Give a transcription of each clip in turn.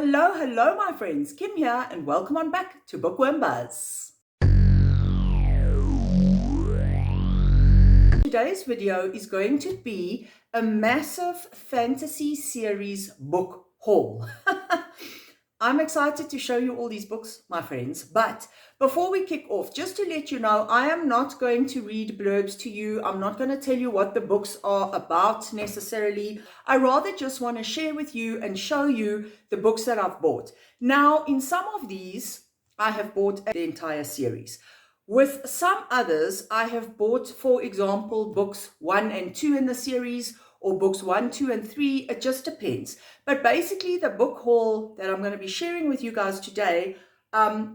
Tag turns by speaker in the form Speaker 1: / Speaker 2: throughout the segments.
Speaker 1: Hello, hello, my friends. Kim here, and welcome on back to Bookworm Buzz. Today's video is going to be a massive fantasy series book haul. I'm excited to show you all these books, my friends, but before we kick off, just to let you know, I am not going to read blurbs to you. I'm not going to tell you what the books are about necessarily. I rather just want to share with you and show you the books that I've bought. Now, in some of these, I have bought the entire series. With some others, I have bought, for example, books 1 and 2 in the series, or books 1, 2, and 3, it just depends. But basically, the book haul that I'm going to be sharing with you guys today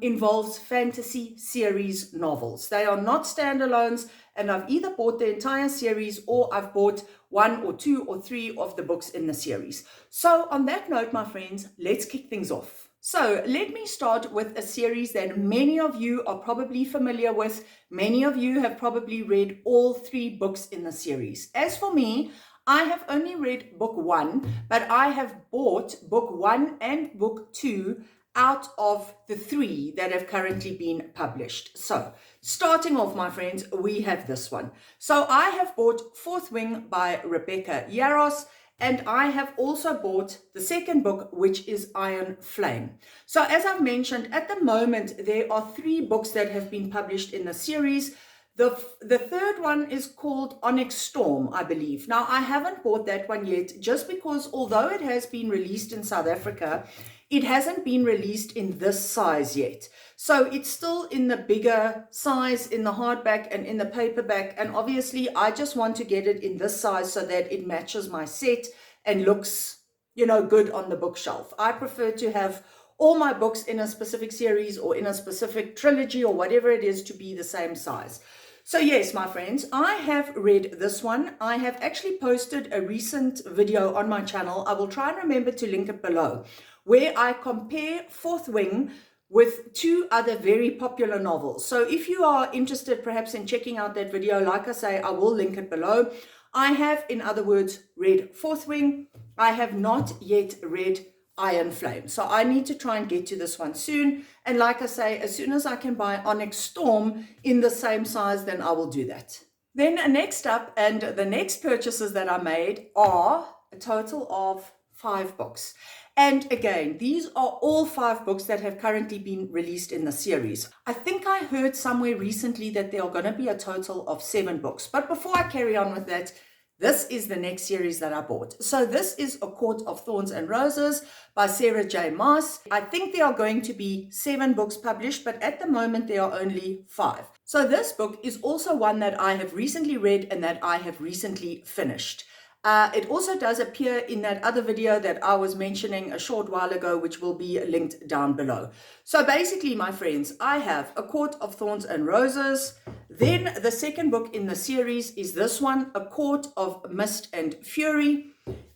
Speaker 1: involves fantasy series novels. They are not standalones, and I've either bought the entire series or I've bought 1 or 2 or 3 of the books in the series. So on that note, my friends, let's kick things off. So let me start with a series that many of you are probably familiar with. Many of you have probably read all 3 books in the series. As for me, I have only read book 1, but I have bought book 1 and book 2 out of the 3 that have currently been published. So starting off, my friends, we have this one. So I have bought Fourth Wing by Rebecca Yarros, and I have also bought the second book, which is Iron Flame. So as I've mentioned, at the moment, there are 3 books that have been published in the series. The third one is called Onyx Storm, I believe. Now, I haven't bought that one yet, just because although it has been released in South Africa, it hasn't been released in this size yet. So it's still in the bigger size, in the hardback and in the paperback. And obviously, I just want to get it in this size so that it matches my set and looks, good on the bookshelf. I prefer to have all my books in a specific series or in a specific trilogy or whatever it is to be the same size. So yes, my friends, I have read this one. I have actually posted a recent video on my channel. I will try and remember to link it below, where I compare Fourth Wing with 2 other very popular novels. So if you are interested perhaps in checking out that video, like I say, I will link it below. I have, in other words, read Fourth Wing. I have not yet read Iron Flame. So I need to try and get to this one soon. And like I say, as soon as I can buy Onyx Storm in the same size, then I will do that. Then next up, and the next purchases that I made are a total of 5 books. And again, these are all 5 books that have currently been released in the series. I think I heard somewhere recently that there are going to be a total of 7 books. But before I carry on with that, this is the next series that I bought. So this is A Court of Thorns and Roses by Sarah J. Maas. I think there are going to be 7 books published, but at the moment there are only 5. So this book is also one that I have recently read and that I have recently finished. It also does appear in that other video that I was mentioning a short while ago, which will be linked down below. So basically, my friends, I have A Court of Thorns and Roses. Then the second book in the series is this one, A Court of Mist and Fury.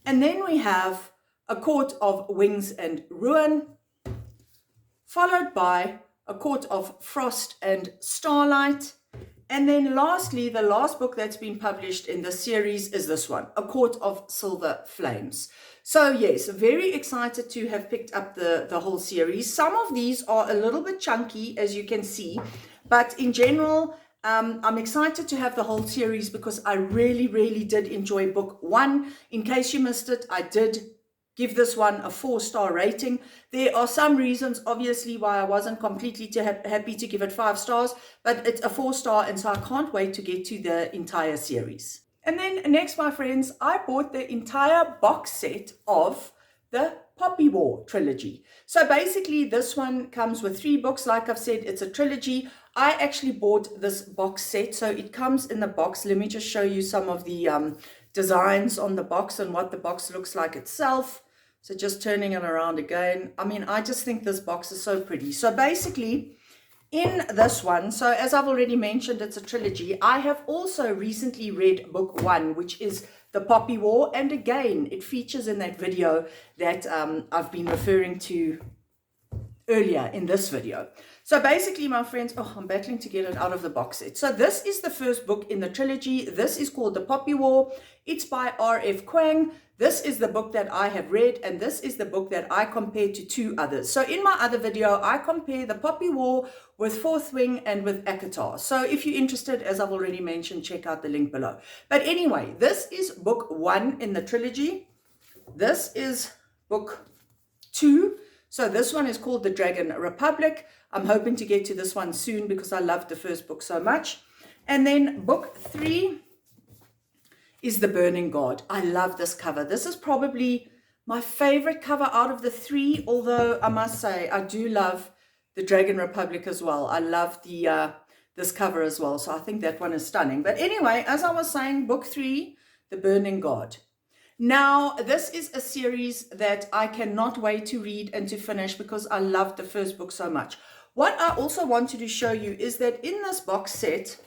Speaker 1: And then we have A Court of Wings and Ruin, followed by A Court of Frost and Starlight. And then lastly, the last book that's been published in the series is this one, A Court of Silver Flames. So yes, very excited to have picked up the whole series. Some of these are a little bit chunky, as you can see, but in general, I'm excited to have the whole series because I really, really did enjoy book 1. In case you missed it, I did give this one a 4-star rating. There are some reasons, obviously, why I wasn't completely happy to give it 5 stars, but it's a 4-star, and so I can't wait to get to the entire series. And then next, my friends, I bought the entire box set of the Poppy War trilogy. So basically, this one comes with 3 books. Like I've said, it's a trilogy. I actually bought this box set, so it comes in the box. Let me just show you some of the designs on the box and what the box looks like itself. So just turning it around again. I mean, I just think this box is so pretty. So basically, in this one, so as I've already mentioned, it's a trilogy. I have also recently read book 1, which is The Poppy War. And again, it features in that video that I've been referring to earlier in this video. So basically, my friends, I'm battling to get it out of the box set. So this is the first book in the trilogy. This is called The Poppy War. It's by R.F. Kuang. This is the book that I have read, and this is the book that I compared to 2 others. So in my other video, I compare the Poppy War with Fourth Wing and with Akatar. So if you're interested, as I've already mentioned, check out the link below. But anyway, this is book 1 in the trilogy. This is book 2. So this one is called The Dragon Republic. I'm hoping to get to this one soon because I loved the first book so much. And then book 3 is The Burning God. I love this cover. This is probably my favorite cover out of the 3, although I must say I do love The Dragon Republic as well. I love the this cover as well, so I think that one is stunning. But anyway, as I was saying, book 3, The Burning God. Now, this is a series that I cannot wait to read and to finish because I loved the first book so much. What I also wanted to show you is that in this box set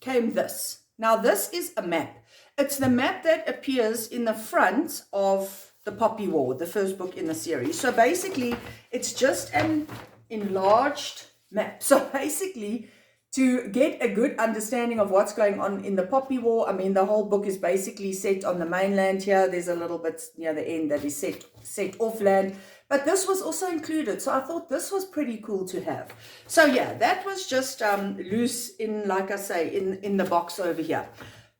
Speaker 1: came this. Now, this is a map. It's the map that appears in the front of the Poppy War, the first book in the series. So basically, it's just an enlarged map. So basically, to get a good understanding of what's going on in the Poppy War, I mean, the whole book is basically set on the mainland here. There's a little bit near the end that is set off land. But this was also included. So I thought this was pretty cool to have. So yeah, that was just loose in, like I say, in the box over here.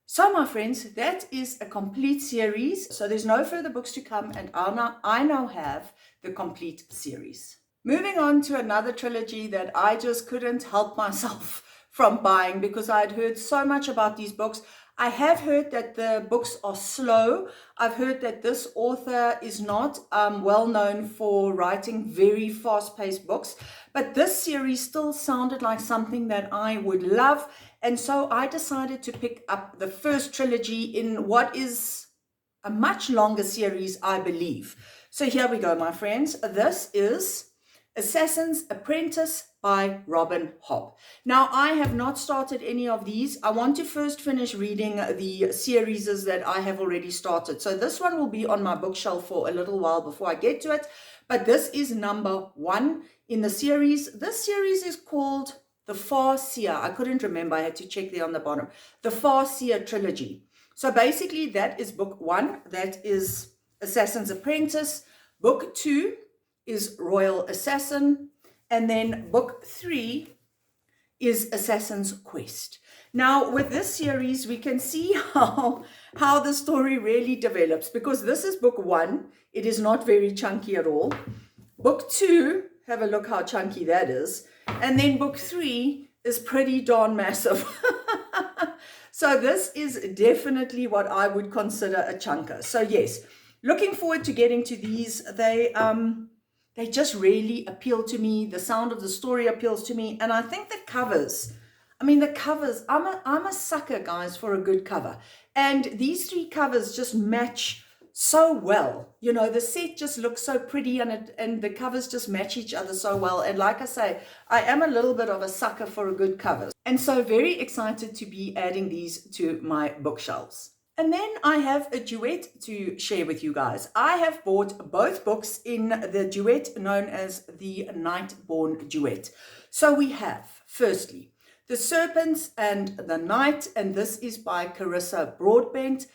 Speaker 1: So my friends, that is a complete series. So there's no further books to come, and I now have the complete series. Moving on to another trilogy that I just couldn't help myself from buying because I'd heard so much about these books. I have heard that the books are slow. I've heard that this author is not well known for writing very fast-paced books, but this series still sounded like something that I would love. And so I decided to pick up the first trilogy in what is a much longer series, I believe. So here we go, my friends. This is Assassin's Apprentice by Robin Hobb. Now, I have not started any of these. I want to first finish reading the series that I have already started. So this one will be on my bookshelf for a little while before I get to it. But this is number 1 in the series. This series is called The Far Seer. I couldn't remember. I had to check there on the bottom. The Far Seer trilogy. So basically, that is book 1. That is Assassin's Apprentice. Book 2 is Royal Assassin, and then book 3 is Assassin's Quest. Now, with this series, we can see how the story really develops, because this is book 1. It is not very chunky at all. Book 2, have a look how chunky that is. And then book 3 is pretty darn massive. So this is definitely what I would consider a chunker. So yes, looking forward to getting to these. They just really appeal to me. The sound of the story appeals to me. And I think the covers, I'm a sucker, guys, for a good cover. And these 3 covers just match so well. You know, the set just looks so pretty, and the covers just match each other so well. And like I say, I am a little bit of a sucker for a good cover. And so very excited to be adding these to my bookshelves. And then I have a duet to share with you guys. I have bought both books in the duet known as the Nightborn duet. So we have, firstly, The Serpents and the Night, and this is by Carissa Broadbent.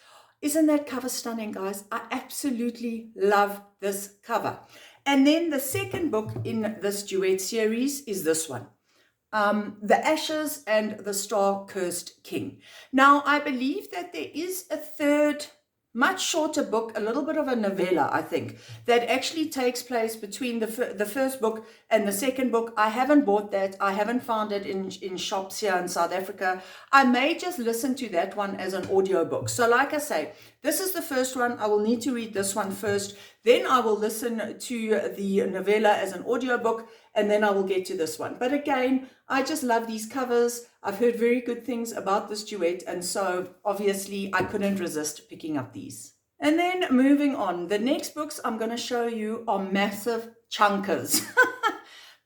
Speaker 1: Isn't that cover stunning, guys? I absolutely love this cover. And then the second book in this duet series is this one. The Ashes and the Star-Cursed King. Now, I believe that there is a third, much shorter book, a little bit of a novella, I think, that actually takes place between the first book and the second book. I haven't bought that. I haven't found it in shops here in South Africa. I may just listen to that one as an audiobook. So like I say, this is the first one. I will need to read this one first. Then I will listen to the novella as an audiobook, and then I will get to this one. But again, I just love these covers. I've heard very good things about this duet, and so obviously I couldn't resist picking up these. And then moving on, the next books I'm going to show you are massive chunkers.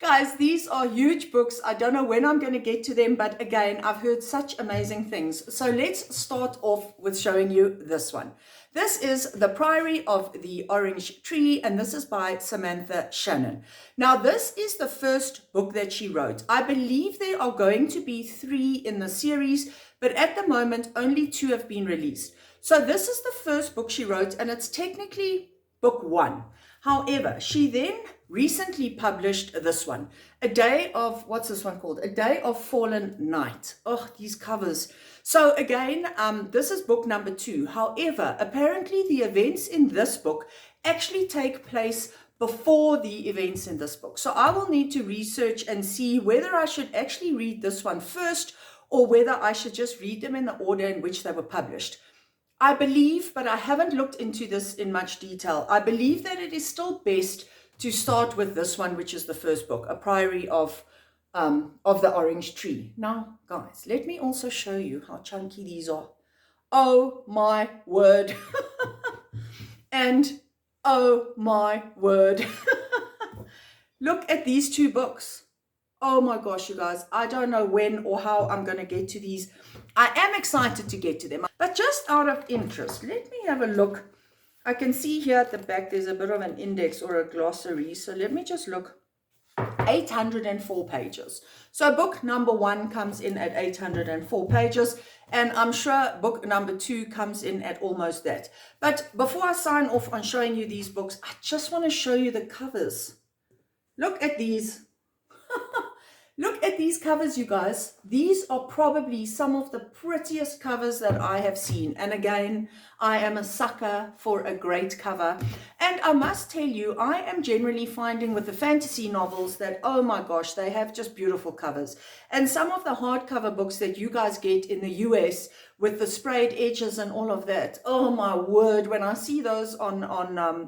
Speaker 1: Guys, these are huge books. I don't know when I'm going to get to them, but again, I've heard such amazing things. So let's start off with showing you this one. This is The Priory of the Orange Tree, and this is by Samantha Shannon. Now, this is the first book that she wrote. I believe there are going to be 3 in the series, but at the moment, only 2 have been released. So this is the first book she wrote, and it's technically book 1. However, she then recently published this one, what's this one called? A Day of Fallen Night. Oh, these covers. So again, this is book number 2. However, apparently the events in this book actually take place before the events in this book. So I will need to research and see whether I should actually read this one first or whether I should just read them in the order in which they were published. I believe, but I haven't looked into this in much detail, I believe that it is still best to start with this one, which is the first book, A Priory of the Orange Tree. Now, guys, let me also show you how chunky these are. Oh my word. And oh my word. Look at these 2 books. Oh my gosh, you guys, I don't know when or how I'm going to get to these. I am excited to get to them, but just out of interest, let me have a look. I can see here at the back there's a bit of an index or a glossary, so let me just look. 804 pages. So book number 1 comes in at 804 pages, and I'm sure book number 2 comes in at almost that. But before I sign off on showing you these books, I just want to show you the covers. Look at these. Look at these covers, you guys. These are probably some of the prettiest covers that I have seen. And again, I am a sucker for a great cover. And I must tell you, I am generally finding with the fantasy novels that, oh my gosh, they have just beautiful covers. And some of the hardcover books that you guys get in the US with the sprayed edges and all of that, oh my word, when I see those on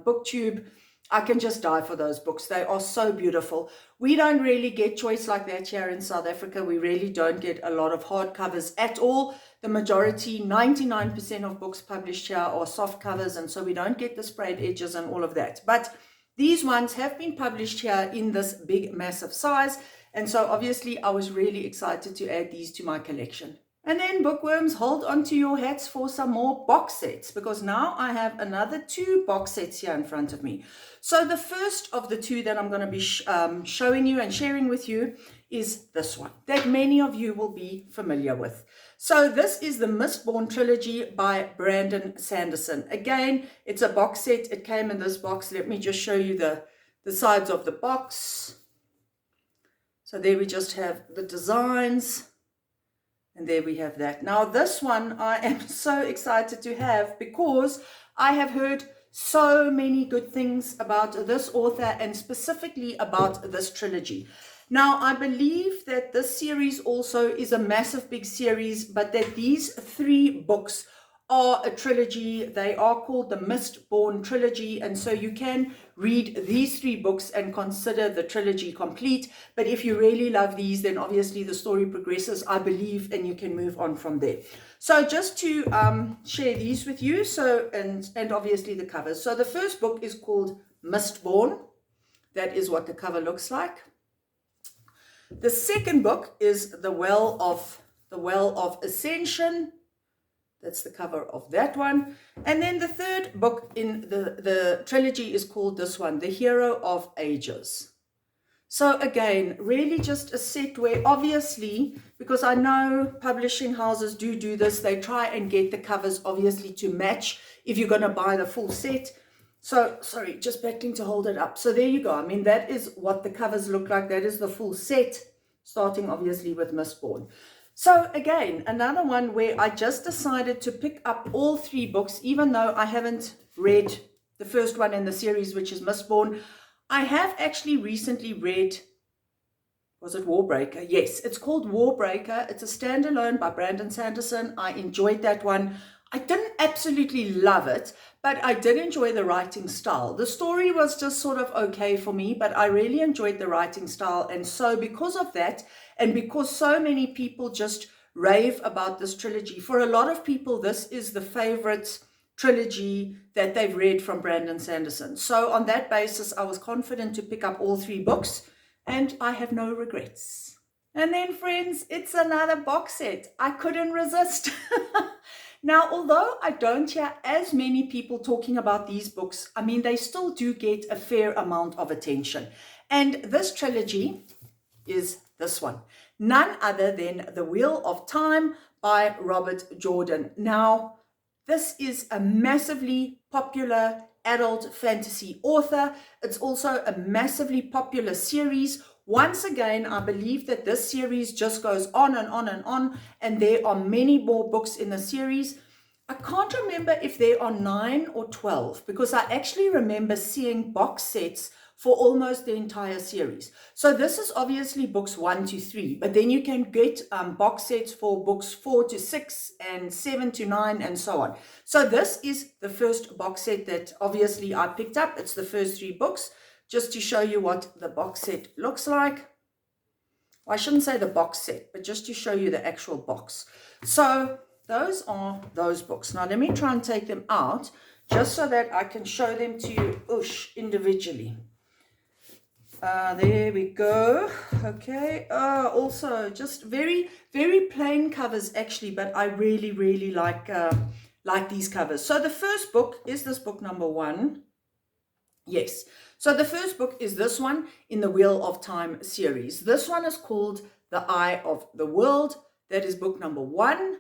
Speaker 1: BookTube, I can just die for those books. They are so beautiful. We don't really get choice like that here in South Africa. We really don't get a lot of hardcovers at all. The majority, 99% of books published here are soft covers, and so we don't get the sprayed edges and all of that. But these ones have been published here in this big, massive size, and so obviously I was really excited to add these to my collection. And then bookworms, hold on to your hats for some more box sets, because now I have another 2 box sets here in front of me. So the first of the 2 that I'm going to be showing you and sharing with you is this one that many of you will be familiar with. So this is the Mistborn trilogy by Brandon Sanderson. Again, it's a box set. It came in this box. Let me just show you the sides of the box. So there we just have the designs. And there we have that. Now this one I am so excited to have because I have heard so many good things about this author and specifically about this trilogy. Now I believe that this series also is a massive big series, but that these 3 books are a trilogy. They are called the Mistborn trilogy, and so you can read these 3 books and consider the trilogy complete. But if you really love these, then obviously the story progresses, I believe, and you can move on from there. So just to share these with you, so and obviously the covers. So the first book is called Mistborn. That is what the cover looks like. The second book is The Well of Ascension. That's the cover of that one. And then the third book in the trilogy is called this one, The Hero of Ages. So again, really just a set where obviously, because I know publishing houses do this, they try and get the covers obviously to match if you're going to buy the full set. So, sorry, just backing to hold it up. So there you go. I mean, that is what the covers look like. That is the full set, starting obviously with Mistborn. So again, another one where I just decided to pick up all 3 books, even though I haven't read the first one in the series, which is Mistborn. I have actually recently read, was it Warbreaker? Yes, it's called Warbreaker. It's a standalone by Brandon Sanderson. I enjoyed that one. I didn't absolutely love it, but I did enjoy the writing style. The story was just sort of okay for me, but I really enjoyed the writing style. And so because of that, and because so many people just rave about this trilogy, for a lot of people, this is the favorite trilogy that they've read from Brandon Sanderson. So on that basis, I was confident to pick up all 3 books, and I have no regrets. And then, friends, it's another box set. I couldn't resist. Now, although I don't hear as many people talking about these books, I mean, they still do get a fair amount of attention. And this trilogy is this one. None other than The Wheel of Time by Robert Jordan. Now, This is a massively popular adult fantasy author. It's also a massively popular series. Once again, I believe that this series just goes on and on and on, and there are many more books in the series. I can't remember if there are 9 or 12, because I actually remember seeing box sets for almost the entire series. So this is obviously books 1 to 3, but then you can get box sets for books 4 to 6 and 7 to 9 and so on. So this is the first box set that obviously I picked up. It's the first 3 books, just to show you what the box set looks like. Well, I shouldn't say the box set, but just to show you the actual box. So those are those books. Now let me try and take them out just so that I can show them to you individually. There we go. Okay. Also just very, very plain covers actually, but I really, really like these covers. So the first book is this book number 1. Yes. So the first book is this one in the Wheel of Time series. This one is called The Eye of the World. That is book number 1.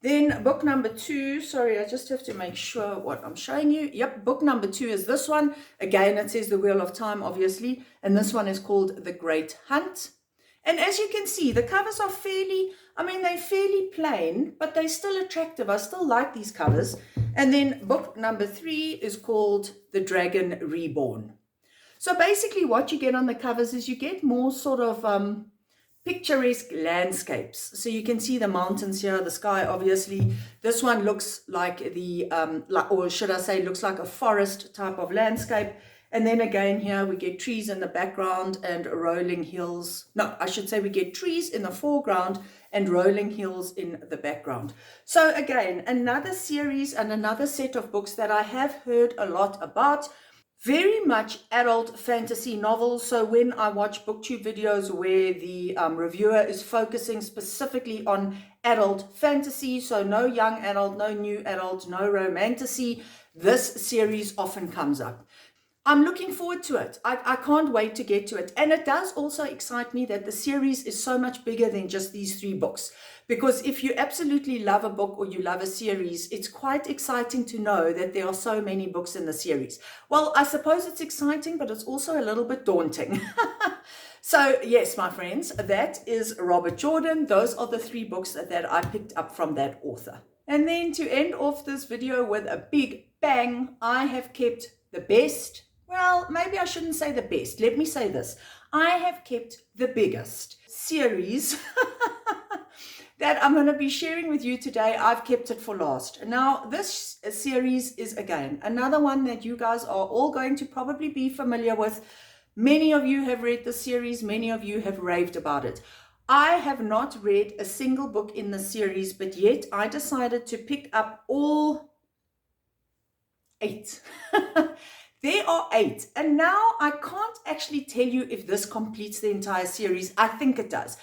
Speaker 1: Then book number 2, sorry, I just have to make sure what I'm showing you. Yep, book number 2 is this one. Again, it says The Wheel of Time, obviously. And this one is called The Great Hunt. And as you can see, the covers are they're fairly plain, but they're still attractive. I still like these covers. And then book number 3 is called The Dragon Reborn. So basically what you get on the covers is you get more sort of picturesque landscapes. So you can see the mountains here, the sky, obviously. This one looks like looks like a forest type of landscape. And then again here we get trees in the background and rolling hills. No, I should say we get trees in the foreground and rolling hills in the background. So again, another series and another set of books that I have heard a lot about. Very much adult fantasy novels. So when I watch BookTube videos where the reviewer is focusing specifically on adult fantasy, so no young adult, no new adult, no romantasy, this series often comes up. I'm looking forward to it. I can't wait to get to it. And it does also excite me that the series is so much bigger than just these 3 books. Because if you absolutely love a book or you love a series, it's quite exciting to know that there are so many books in the series. Well, I suppose it's exciting, but it's also a little bit daunting. So yes, my friends, that is Robert Jordan. Those are the 3 books that I picked up from that author. And then to end off this video with a big bang, I have kept the best. Well, maybe I shouldn't say the best. Let me say this. I have kept the biggest series that I'm going to be sharing with you today. I've kept it for last. Now, this series is, again, another one that you guys are all going to probably be familiar with. Many of you have read the series. Many of you have raved about it. I have not read a single book in the series, but yet I decided to pick up all 8. There are 8, and now I can't actually tell you if this completes the entire series. I think it does.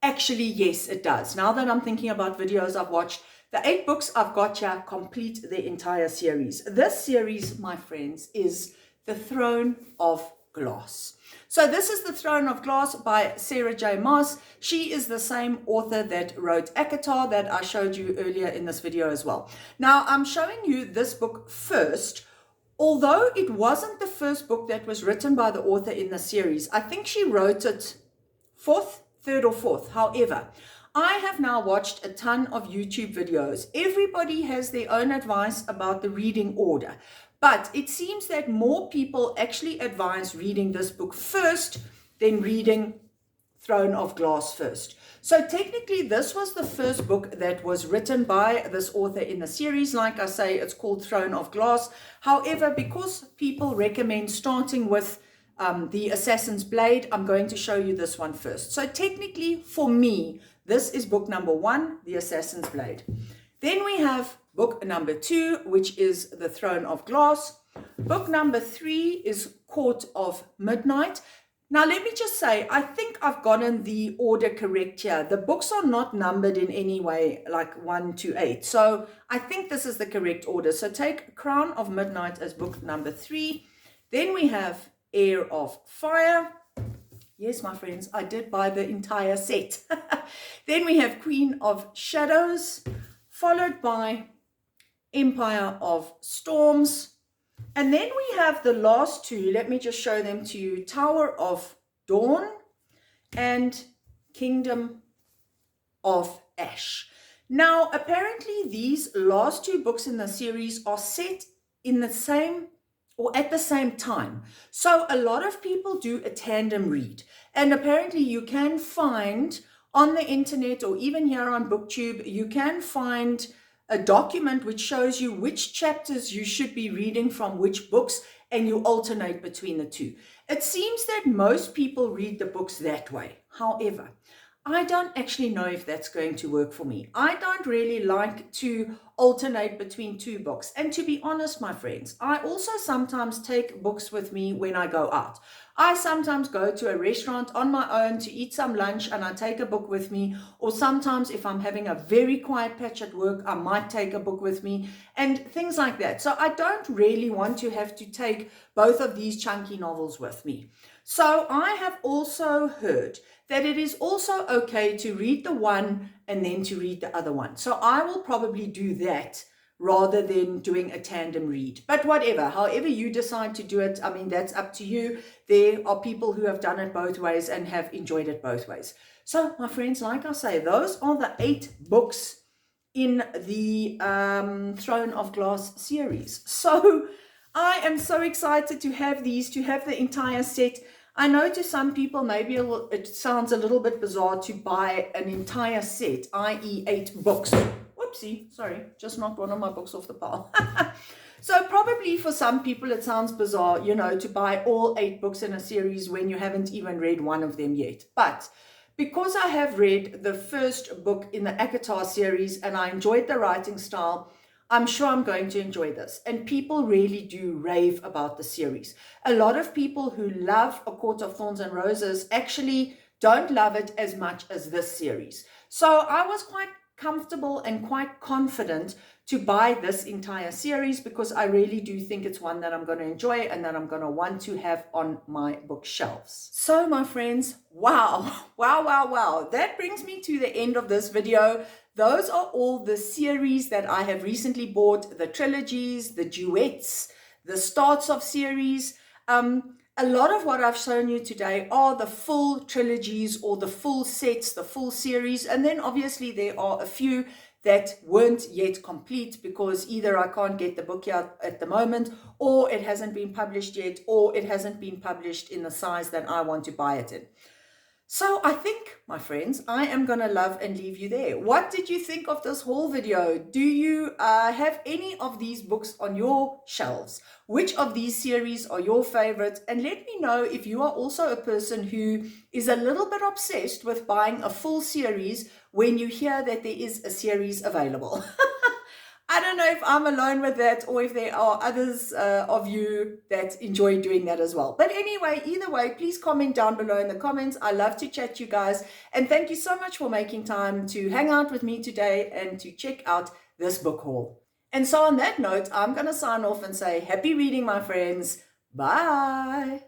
Speaker 1: Actually, yes, it does. Now that I'm thinking about videos I've watched, the 8 books I've got here complete the entire series. This series, my friends, is The Throne of Glass. So this is The Throne of Glass by Sarah J. Maas. She is the same author that wrote Akatar that I showed you earlier in this video as well. Now, I'm showing you this book first. Although it wasn't the first book that was written by the author in the series, I think she wrote it 3rd or 4th. However, I have now watched a ton of YouTube videos. Everybody has their own advice about the reading order, but it seems that more people actually advise reading this book first than reading Throne of Glass first. So technically this was the first book that was written by this author in the series. Like I say, it's called Throne of Glass. However, because people recommend starting with The Assassin's Blade, I'm going to show you this one first. So technically for me, this is book number 1, The Assassin's Blade. Then we have book number 2, which is The Throne of Glass. Book number 3 is Court of Midnight. Now, let me just say, I think I've gotten the order correct here. The books are not numbered in any way, like 1 to 8. So I think this is the correct order. So take Crown of Midnight as book number 3. Then we have Heir of Fire. Yes, my friends, I did buy the entire set. Then we have Queen of Shadows, followed by Empire of Storms. And then we have the last two. Let me just show them to you. Tower of Dawn and Kingdom of Ash. Now, apparently these last two books in the series are set in the same or at the same time. So a lot of people do a tandem read. And apparently you can find on the internet or even here on BookTube, you can find a document which shows you which chapters you should be reading from which books, and you alternate between the two. It seems that most people read the books that way. However, I don't actually know if that's going to work for me. I don't really like to alternate between two books. And to be honest, my friends, I also sometimes take books with me when I go out. I sometimes go to a restaurant on my own to eat some lunch and I take a book with me. Or sometimes if I'm having a very quiet patch at work, I might take a book with me and things like that. So I don't really want to have to take both of these chunky novels with me. So I have also heard that it is also okay to read the one and then to read the other one. So I will probably do that rather than doing a tandem read. But whatever, however you decide to do it, I mean, that's up to you. There are people who have done it both ways and have enjoyed it both ways. So my friends, like I say, those are the 8 books in the Throne of Glass series. So I am so excited to have these, to have the entire set. I know to some people maybe it sounds a little bit bizarre to buy an entire set, i.e. 8 books. Whoopsie, sorry, just knocked one of my books off the pile. So probably for some people it sounds bizarre, you know, to buy all 8 books in a series when you haven't even read one of them yet. But because I have read the first book in the ACOTAR series and I enjoyed the writing style, I'm sure I'm going to enjoy this. And people really do rave about the series. A lot of people who love A Court of Thorns and Roses actually don't love it as much as this series. So I was quite comfortable and quite confident to buy this entire series because I really do think it's one that I'm going to enjoy and that I'm going to want to have on my bookshelves. So my friends, wow. That brings me to the end of this video. Those are all the series that I have recently bought, the trilogies, the duets, the starts of series. A lot of what I've shown you today are the full trilogies or the full sets, the full series. And then obviously there are a few that weren't yet complete because either I can't get the book out at the moment, or it hasn't been published yet, or it hasn't been published in the size that I want to buy it in. So I think, my friends, I am going to love and leave you there. What did you think of this whole video? Do you have any of these books on your shelves? Which of these series are your favorites? And let me know if you are also a person who is a little bit obsessed with buying a full series when you hear that there is a series available. I don't know if I'm alone with that or if there are others of you that enjoy doing that as well. But anyway, either way, please comment down below in the comments. I love to chat to you guys. And thank you so much for making time to hang out with me today and to check out this book haul. And so on that note, I'm going to sign off and say happy reading, my friends. Bye.